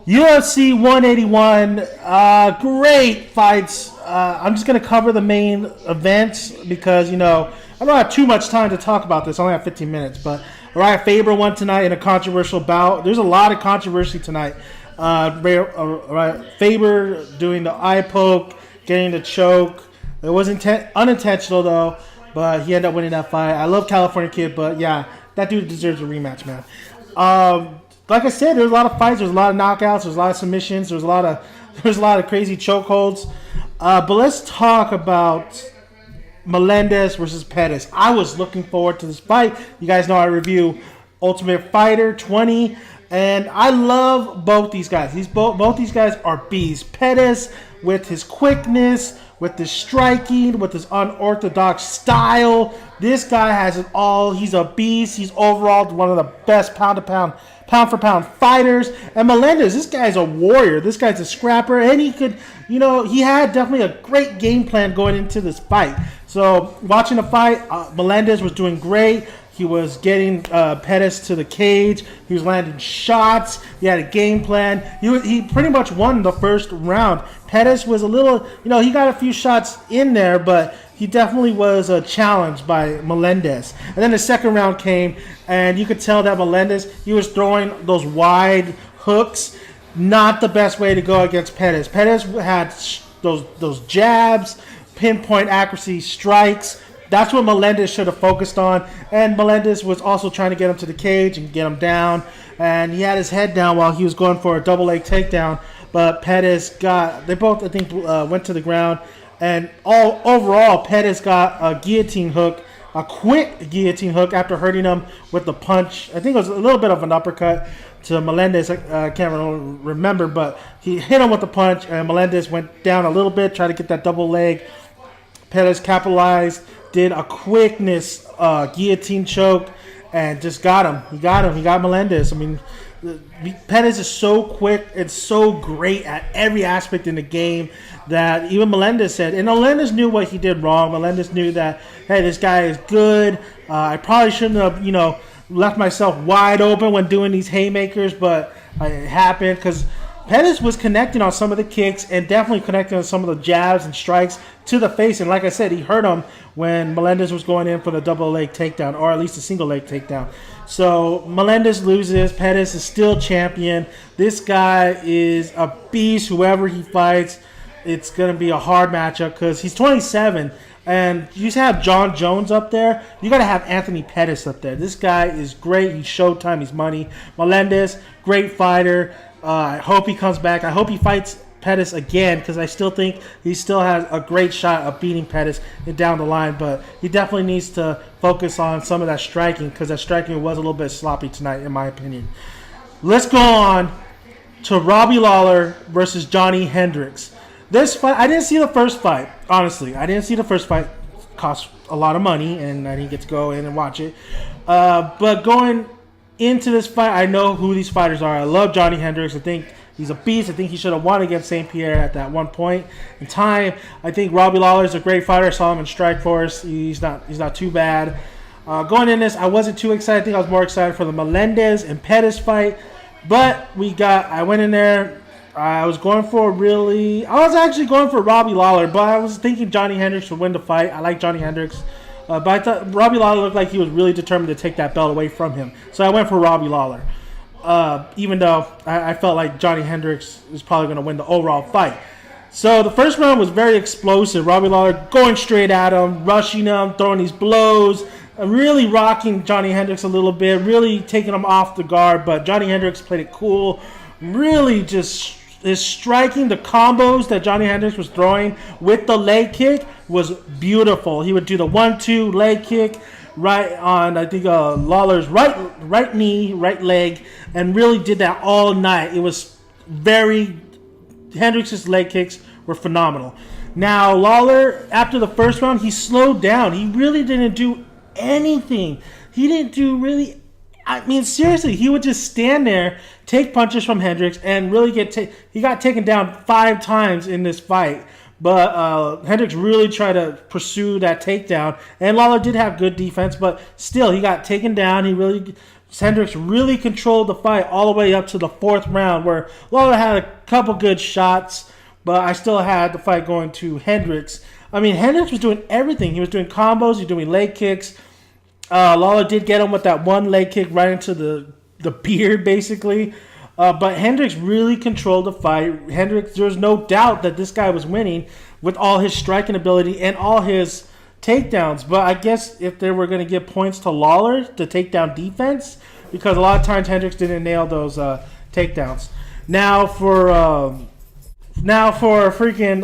UFC 181, great fights. I'm just going to cover the main events because, I don't have too much time to talk about this. I only have 15 minutes. But Uriah Faber won tonight in a controversial bout. There's a lot of controversy tonight. Faber doing the eye poke, getting the choke. It was unintentional, though, but he ended up winning that fight. I love California Kid, but yeah, that dude deserves a rematch, man. Like I said, there's a lot of fights, there's a lot of knockouts, there's a lot of submissions, there's a lot of crazy chokeholds. But let's talk about Melendez versus Pettis. I was looking forward to this fight. You guys know I review Ultimate Fighter 20, and I love both these guys. Both these guys are beasts. Pettis, with his quickness, with his striking, with his unorthodox style, this guy has it all. He's a beast. He's overall one of the best pound-for-pound fighters. And Melendez, this guy's a warrior. This guy's a scrapper. And he could, he had definitely a great game plan going into this fight. So watching the fight, Melendez was doing great. He was getting Pettis to the cage. He was landing shots. He had a game plan. He pretty much won the first round. Pettis was a little, he got a few shots in there, but he definitely was challenged by Melendez. And then the second round came, and you could tell that Melendez, he was throwing those wide hooks. Not the best way to go against Pettis. Pettis had those jabs, pinpoint accuracy strikes. That's what Melendez should have focused on. And Melendez was also trying to get him to the cage and get him down. And he had his head down while he was going for a double leg takedown. But Pettis they both, I think, went to the ground. And overall, Pettis got a guillotine hook, a quick guillotine hook after hurting him with the punch. I think it was a little bit of an uppercut to Melendez. I can't remember, but he hit him with the punch, and Melendez went down a little bit, tried to get that double leg. Pettis capitalized, did a quickness guillotine choke, and just got him. He got Melendez. I mean, Pettis is so quick and so great at every aspect in the game that even Melendez said, and Melendez knew what he did wrong. Melendez knew that, hey, this guy is good. I probably shouldn't have, left myself wide open when doing these haymakers, but it happened because Pettis was connecting on some of the kicks and definitely connecting on some of the jabs and strikes to the face. And like I said, he hurt him when Melendez was going in for the double leg takedown, or at least a single leg takedown. So Melendez loses. Pettis is still champion. This guy is a beast. Whoever he fights, it's going to be a hard matchup because he's 27. And you just have John Jones up there. You got to have Anthony Pettis up there. This guy is great. He's Showtime. He's money. Melendez, great fighter. I hope he comes back. I hope he fights Pettis again because I still think he still has a great shot of beating Pettis down the line. But he definitely needs to focus on some of that striking because that striking was a little bit sloppy tonight, in my opinion. Let's go on to Robbie Lawler versus Johnny Hendricks. This fight, I didn't see the first fight, honestly. I didn't see the first fight. It cost a lot of money, and I didn't get to go in and watch it. But going into this fight, I know who these fighters are. I love Johnny Hendricks. I think he's a beast. I think he should have won against St. Pierre at that one point in time. I think Robbie Lawler is a great fighter. I saw him in Strikeforce. He's not too bad. Going in this, I wasn't too excited. I think I was more excited for the Melendez and Pettis fight. But I went in there. I was actually going for Robbie Lawler, but I was thinking Johnny Hendricks would win the fight. I like Johnny Hendricks. But I thought Robbie Lawler looked like he was really determined to take that belt away from him. So I went for Robbie Lawler. Even though I felt like Johnny Hendricks was probably going to win the overall fight. So the first round was very explosive. Robbie Lawler going straight at him, rushing him, throwing these blows, really rocking Johnny Hendricks a little bit, really taking him off the guard. But Johnny Hendricks played it cool, really just is striking. The combos that Johnny Hendricks was throwing with the leg kick was beautiful. He would do the 1-2 leg kick right on, I think, Lawler's right knee, right leg, and really did that all night. It was Hendricks' leg kicks were phenomenal. Now, Lawler, after the first round, he slowed down. He really didn't do anything. He didn't do really, I mean, seriously, he would just stand there, take punches from Hendricks, and really he got taken down 5 times in this fight. But Hendricks really tried to pursue that takedown. And Lawler did have good defense, but still, he got taken down. He really Hendricks really controlled the fight all the way up to the 4th round, where Lawler had a couple good shots, but I still had the fight going to Hendricks. I mean, Hendricks was doing everything. He was doing combos, he was doing leg kicks. Lawler did get him with that one leg kick right into the beard, basically. But Hendricks really controlled the fight. Hendricks, there was no doubt that this guy was winning with all his striking ability and all his takedowns. But I guess if they were going to give points to Lawler to takedown defense, because a lot of times Hendricks didn't nail those takedowns. Now for freaking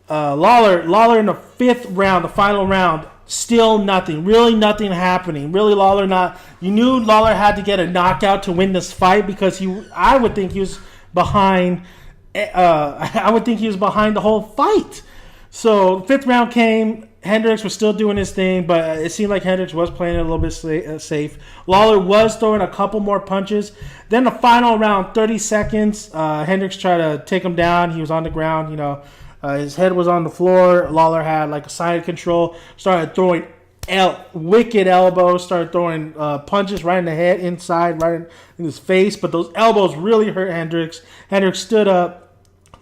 Lawler in the 5th round, the final round. Still nothing. Really nothing happening. Really Lawler not... You knew Lawler had to get a knockout to win this fight because I would think he was behind... I would think he was behind the whole fight. So, 5th round came. Hendricks was still doing his thing, but it seemed like Hendricks was playing it a little bit safe. Lawler was throwing a couple more punches. Then the final round, 30 seconds, Hendricks tried to take him down. He was on the ground, his head was on the floor. Lawler had like a side control. Started throwing wicked elbows. Started throwing punches right in the head, inside, right in his face. But those elbows really hurt Hendricks. Hendricks stood up.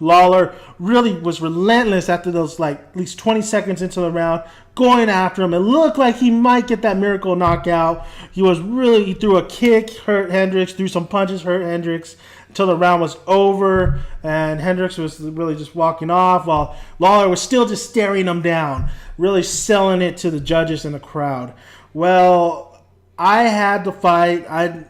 Lawler really was relentless after those at least 20 seconds into the round, going after him. It looked like he might get that miracle knockout. He threw a kick, hurt Hendricks. Threw some punches, hurt Hendricks. Until the round was over and Hendricks was really just walking off while Lawler was still just staring him down, really selling it to the judges and the crowd. Well, I had the fight.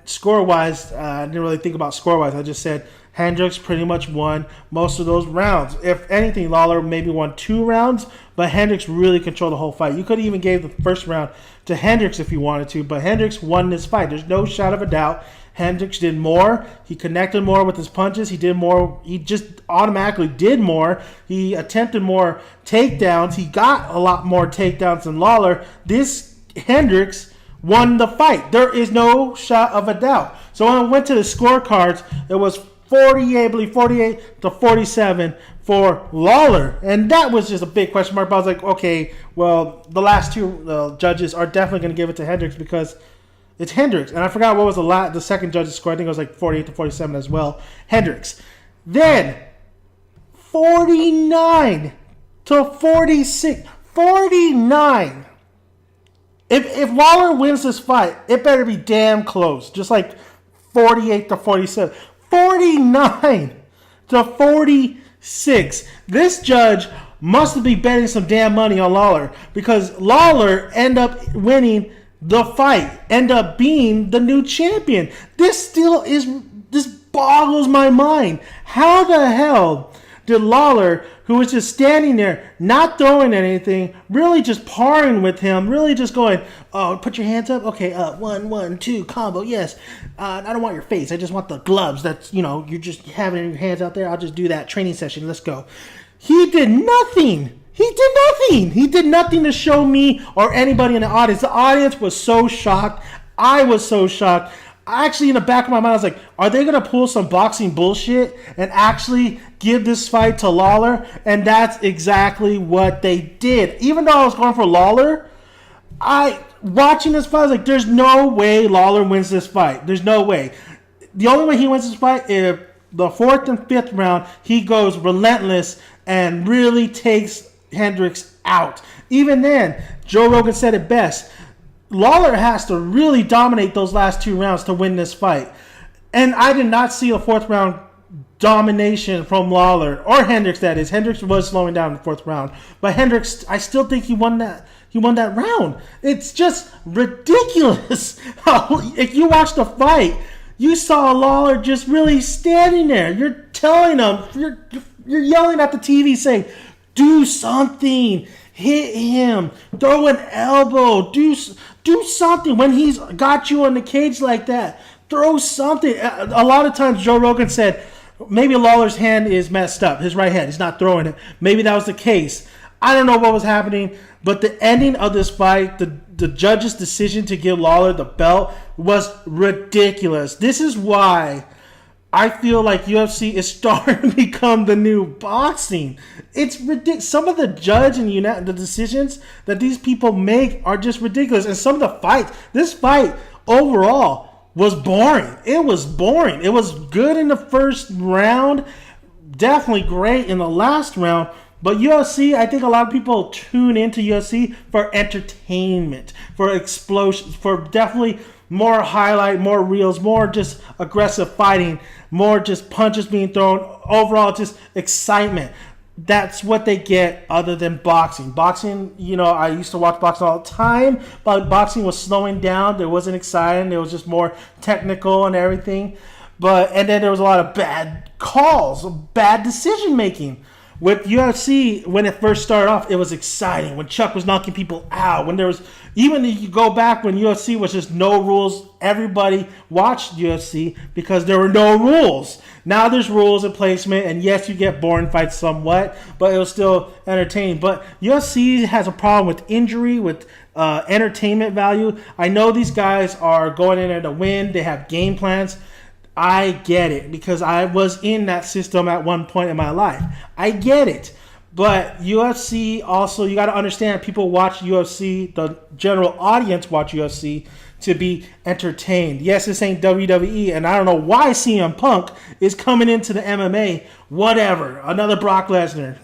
Score-wise, I didn't really think about score-wise. I just said Hendricks pretty much won most of those rounds. If anything, Lawler maybe won 2 rounds, but Hendricks really controlled the whole fight. You could have even gave the first round to Hendricks if you wanted to, but Hendricks won this fight. There's no shot of a doubt. Hendricks did more. He connected more with his punches. He did more. He just automatically did more. He attempted more takedowns. He got a lot more takedowns than Lawler. This Hendricks won the fight. There is no shot of a doubt. So when I went to the scorecards, it was 48 to 47 for Lawler. And that was just a big question mark. But I was like, okay, well, the last 2 judges are definitely going to give it to Hendricks because it's Hendricks. And I forgot what was the second judge's score. I think it was like 48 to 47 as well. Hendricks. Then 49 to 46. 49. If Lawler wins this fight, it better be damn close. Just like 48 to 47. 49 to 46. This judge must be betting some damn money on Lawler because Lawler ended up winning the fight, end up being the new champion. This boggles my mind. How the hell did Lawler, who was just standing there, not throwing anything, really just parring with him, really just going, oh, put your hands up? Okay, 1, 2, combo, yes. I don't want your face. I just want the gloves. That's, you're just having your hands out there. I'll just do that training session. Let's go. He did nothing. He did nothing to show me or anybody in the audience. The audience was so shocked. I was so shocked. Actually, in the back of my mind, I was like, are they going to pull some boxing bullshit and actually give this fight to Lawler? And that's exactly what they did. Even though I was going for Lawler, watching this fight, I was like, there's no way Lawler wins this fight. There's no way. The only way he wins this fight is the 4th and 5th round, he goes relentless and really takes Hendricks out. Even then, Joe Rogan said it best. Lawler has to really dominate those last 2 rounds to win this fight. And I did not see a 4th round domination from Lawler, or Hendricks, that is. Hendricks was slowing down in the 4th round. But Hendricks, I still think he won that round. It's just ridiculous. If you watch the fight, you saw Lawler just really standing there. You're telling him, you're yelling at the TV saying, do something. Hit him. Throw an elbow. Do something when he's got you in the cage like that. Throw something. A lot of times Joe Rogan said maybe Lawler's hand is messed up. His right hand. He's not throwing it. Maybe that was the case. I don't know what was happening. But the ending of this fight, the judge's decision to give Lawler the belt was ridiculous. This is why I feel like UFC is starting to become the new boxing. It's ridiculous. Some of the judge and the decisions that these people make are just ridiculous. And some of the fights, this fight overall was boring. It was boring. It was good in the first round, definitely great in the last round. But UFC, I think a lot of people tune into UFC for entertainment, for explosions, for definitely more highlight, more reels, more just aggressive fighting, more just punches being thrown. Overall, just excitement. That's what they get other than boxing. Boxing, I used to watch boxing all the time, but boxing was slowing down. It wasn't exciting. It was just more technical and everything. And then there was a lot of bad calls, bad decision making. With UFC, when it first started off, it was exciting. When Chuck was knocking people out, when there was, even if you go back when UFC was just no rules, everybody watched UFC because there were no rules. Now there's rules and placement, and yes, you get boring fights somewhat, but it was still entertaining. But UFC has a problem with injury, with entertainment value. I know these guys are going in there to win. They have game plans. I get it because I was in that system at one point in my life. I get it. But UFC also, you got to understand, people watch UFC, the general audience watch UFC to be entertained. Yes, this ain't WWE, and I don't know why CM Punk is coming into the MMA. Whatever. Another Brock Lesnar.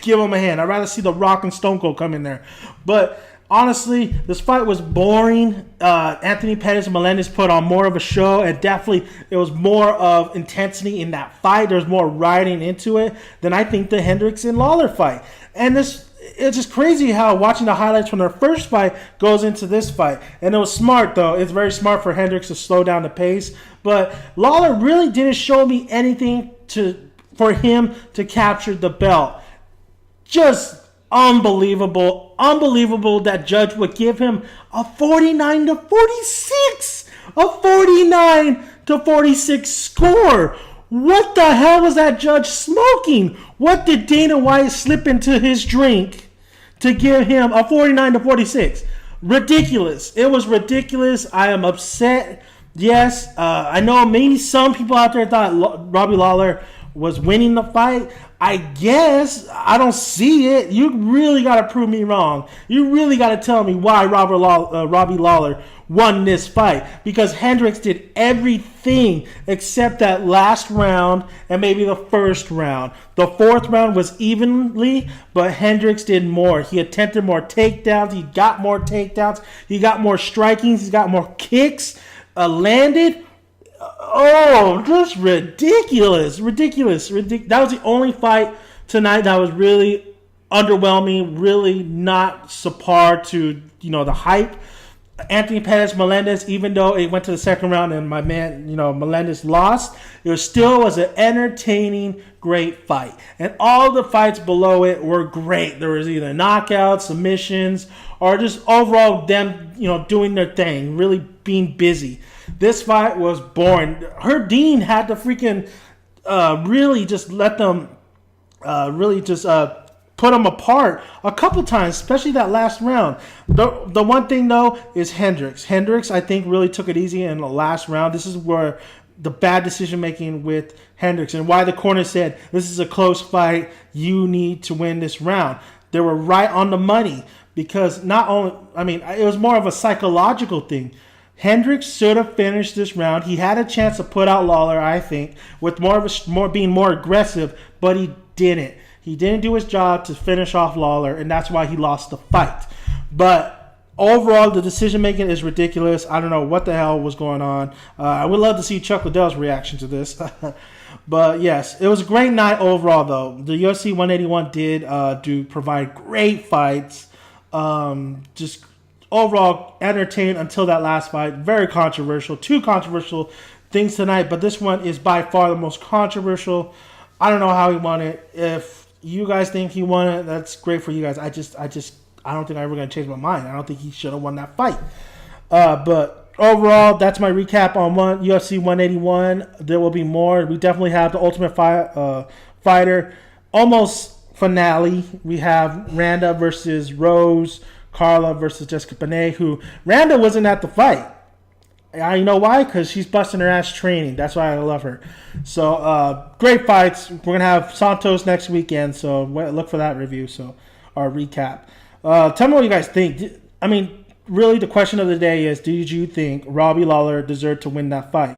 Give him a hand. I'd rather see The Rock and Stone Cold come in there. But honestly, this fight was boring. Anthony Pettis and Melendez put on more of a show, and definitely it was more of intensity in that fight. There's more riding into it than I think the Hendricks and Lawler fight. And it's just crazy how watching the highlights from their first fight goes into this fight. And it was smart, though. It's very smart for Hendricks to slow down the pace. But Lawler really didn't show me anything for him to capture the belt. Just unbelievable that judge would give him a 49-46, a 49-46 score. What the hell was that judge smoking? What did Dana White slip into his drink to give him a 49-46? Ridiculous. It was ridiculous. I am upset. Yes, I know maybe some people out there thought Robbie Lawler was winning the fight. I guess I don't see it. You really got to prove me wrong. You really got to tell me why Robbie Lawler won this fight, because Hendricks did everything except that last round and maybe the first round. The fourth round was evenly, but Hendricks did more. He attempted more takedowns. He got more takedowns. He got more strikings. He got more kicks landed. Oh, just ridiculous. That was the only fight tonight that was really underwhelming, really not subpar to, the hype. Anthony Pettis, Melendez, even though it went to the second round and my man, Melendez lost, it still was an entertaining, great fight. And all the fights below it were great. There was either knockouts, submissions, or just overall them, doing their thing, really being busy. This fight was boring. Dean had to freaking really just let them put them apart a couple times, especially that last round. The one thing, though, is Hendricks. Hendricks, I think, really took it easy in the last round. This is where the bad decision-making with Hendricks and why the corner said, this is a close fight. You need to win this round. They were right on the money because it was more of a psychological thing. Hendricks should have finished this round. He had a chance to put out Lawler, I think, with being more aggressive, but he didn't. He didn't do his job to finish off Lawler, and that's why he lost the fight. But overall, the decision-making is ridiculous. I don't know what the hell was going on. I would love to see Chuck Liddell's reaction to this. But, yes, it was a great night overall, though. The UFC 181 did provide great fights. Just overall entertained until that last fight. Very controversial. Two controversial things tonight, but this one is by far the most controversial. I don't know how he won it. If you guys think he won it, that's great for you guys. I don't think I'm ever going to change my mind. I don't think he should have won that fight. But overall, that's my recap on UFC 181. There will be more. We definitely have the Ultimate Fighter almost finale. We have Randa versus Rose, Carla versus Jessica Bonet, who Randa wasn't at the fight. You know why? Because she's busting her ass training. That's why I love her. So, great fights. We're going to have Santos next weekend, so look for that review, our recap. Tell me what you guys think. really the question of the day is, did you think Robbie Lawler deserved to win that fight?